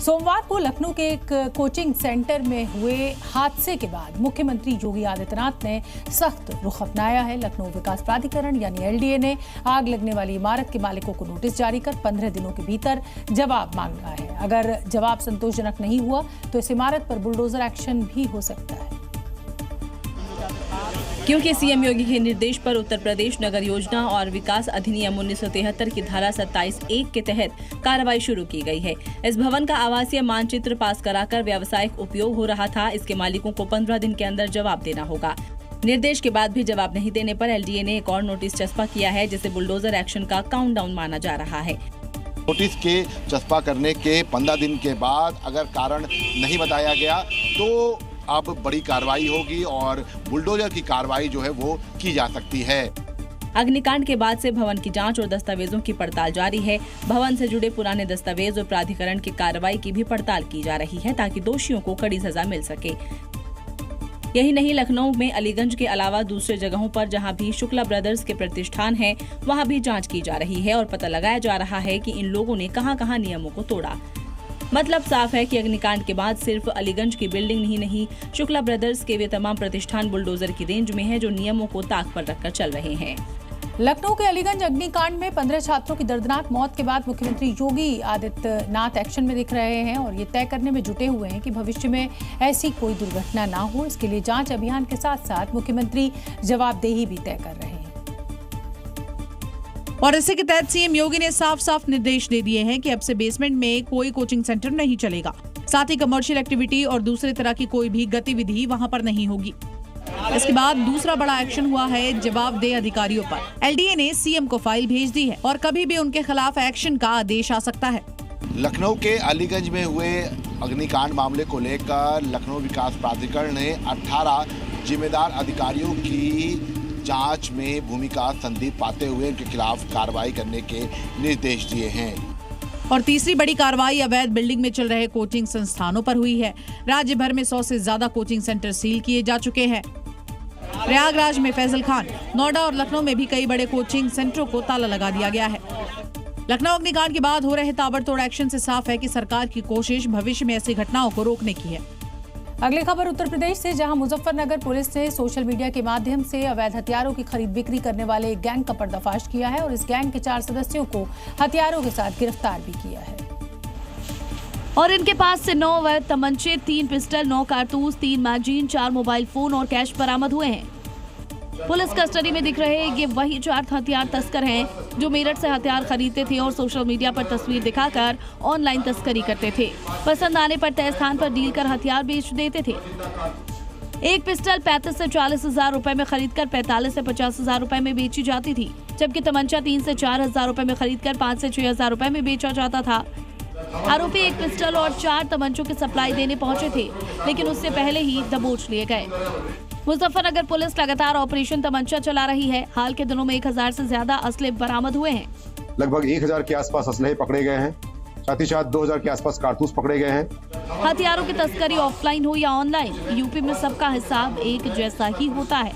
सोमवार को लखनऊ के एक कोचिंग सेंटर में हुए हादसे के बाद मुख्यमंत्री योगी आदित्यनाथ ने सख्त रुख अपनाया है। लखनऊ विकास प्राधिकरण यानी एलडीए ने आग लगने वाली इमारत के मालिकों को नोटिस जारी कर 15 दिनों के भीतर जवाब मांगा है। अगर जवाब संतोषजनक नहीं हुआ तो इस इमारत पर बुलडोजर एक्शन भी हो सकता है। क्योंकि सीएम योगी के निर्देश पर उत्तर प्रदेश नगर योजना और विकास अधिनियम 1973 की धारा 27(1) के तहत कार्रवाई शुरू की गई है। इस भवन का आवासीय मानचित्र पास कराकर व्यावसायिक उपयोग हो रहा था। इसके मालिकों को 15 दिन के अंदर जवाब देना होगा। निर्देश के बाद भी जवाब नहीं देने पर एलडीए ने एक और नोटिस चस्पा किया है, जिसे बुलडोजर एक्शन का काउंटडाउन माना जा रहा है। नोटिस के चस्पा करने के 15 दिन के बाद अगर कारण नहीं बताया गया तो अब बड़ी कार्रवाई होगी और बुलडोजर की कार्रवाई जो है वो की जा सकती है। अग्निकांड के बाद से भवन की जांच और दस्तावेजों की पड़ताल जारी है। भवन से जुड़े पुराने दस्तावेज और प्राधिकरण की कार्रवाई की भी पड़ताल की जा रही है ताकि दोषियों को कड़ी सजा मिल सके। यही नहीं, लखनऊ में अलीगंज के अलावा दूसरे जगहों पर जहां भी शुक्ला ब्रदर्स के प्रतिष्ठान है वहां भी जांच की जा रही है और पता लगाया जा रहा है कि इन लोगों ने कहां-कहां नियमों को तोड़ा। मतलब साफ है कि अग्निकांड के बाद सिर्फ अलीगंज की बिल्डिंग ही नहीं, शुक्ला ब्रदर्स के वे तमाम प्रतिष्ठान बुलडोजर की रेंज में हैं जो नियमों को ताक पर रखकर चल रहे हैं। लखनऊ के अलीगंज अग्निकांड में 15 छात्रों की दर्दनाक मौत के बाद मुख्यमंत्री योगी आदित्यनाथ एक्शन में दिख रहे हैं और ये तय करने में जुटे हुए हैं कि भविष्य में ऐसी कोई दुर्घटना ना हो। इसके लिए जांच अभियान के साथ साथ मुख्यमंत्री जवाबदेही भी तय कर रहे हैं। और इसी के तहत सीएम योगी ने साफ साफ निर्देश दे दिए हैं कि अब से बेसमेंट में कोई कोचिंग सेंटर नहीं चलेगा। साथ ही कमर्शियल एक्टिविटी और दूसरे तरह की कोई भी गतिविधि वहां पर नहीं होगी। इसके बाद दूसरा बड़ा एक्शन हुआ है जवाबदेह अधिकारियों पर। एलडीए ने सीएम को फाइल भेज दी है और कभी भी उनके खिलाफ एक्शन का आदेश आ सकता है। लखनऊ के अलीगंज में हुए अग्निकांड मामले को लेकर लखनऊ विकास प्राधिकरण ने 18 जिम्मेदार अधिकारियों की जांच में भूमिका संदिग्ध पाते हुए उनके खिलाफ कार्रवाई करने के निर्देश दिए हैं। और तीसरी बड़ी कार्रवाई अवैध बिल्डिंग में चल रहे कोचिंग संस्थानों पर हुई है। राज्य भर में 100 से ज्यादा कोचिंग सेंटर सील किए जा चुके हैं। प्रयागराज में फैजल खान, नोएडा और लखनऊ में भी कई बड़े कोचिंग सेंटरों को ताला लगा दिया गया है। लखनऊ अग्निकांड के बाद हो रहे ताबड़तोड़ एक्शन से साफ है कि सरकार की कोशिश भविष्य में ऐसी घटनाओं को रोकने की है। अगली खबर उत्तर प्रदेश से, जहां मुजफ्फरनगर पुलिस ने सोशल मीडिया के माध्यम से अवैध हथियारों की खरीद बिक्री करने वाले एक गैंग का पर्दाफाश किया है और इस गैंग के 4 सदस्यों को हथियारों के साथ गिरफ्तार भी किया है। और इनके पास से 9 अवैध तमंचे, 3 पिस्टल, 9 कारतूस, 3 मैगजीन, 4 मोबाइल फोन और कैश बरामद हुए हैं। पुलिस कस्टडी में दिख रहे ये वही 4 हथियार तस्कर हैं जो मेरठ से हथियार खरीदते थे और सोशल मीडिया पर तस्वीर दिखाकर ऑनलाइन तस्करी करते थे। पसंद आने पर तय स्थान पर डील कर हथियार बेच देते थे। एक पिस्टल 35 से 40 हजार रुपए में खरीदकर 45 से 50 हजार रुपए में बेची जाती थी, जबकि तमंचा 3 से 4 हजार रुपए में खरीदकर 5 से 6 हजार रुपए में बेचा जाता था। आरोपी एक पिस्टल और 4 तमंचों की सप्लाई देने पहुंचे थे, लेकिन उससे पहले ही दबोच लिए गए। मुजफ्फरनगर पुलिस लगातार ऑपरेशन तमंचा चला रही है। हाल के दिनों में 1000 से ज्यादा असले बरामद हुए हैं। लगभग 1000 के आसपास असले पकड़े गए हैं। साथ ही साथ 2000 के आसपास कारतूस पकड़े गए हैं। हथियारों की तस्करी ऑफलाइन हो या ऑनलाइन, यूपी में सबका हिसाब एक जैसा ही होता है।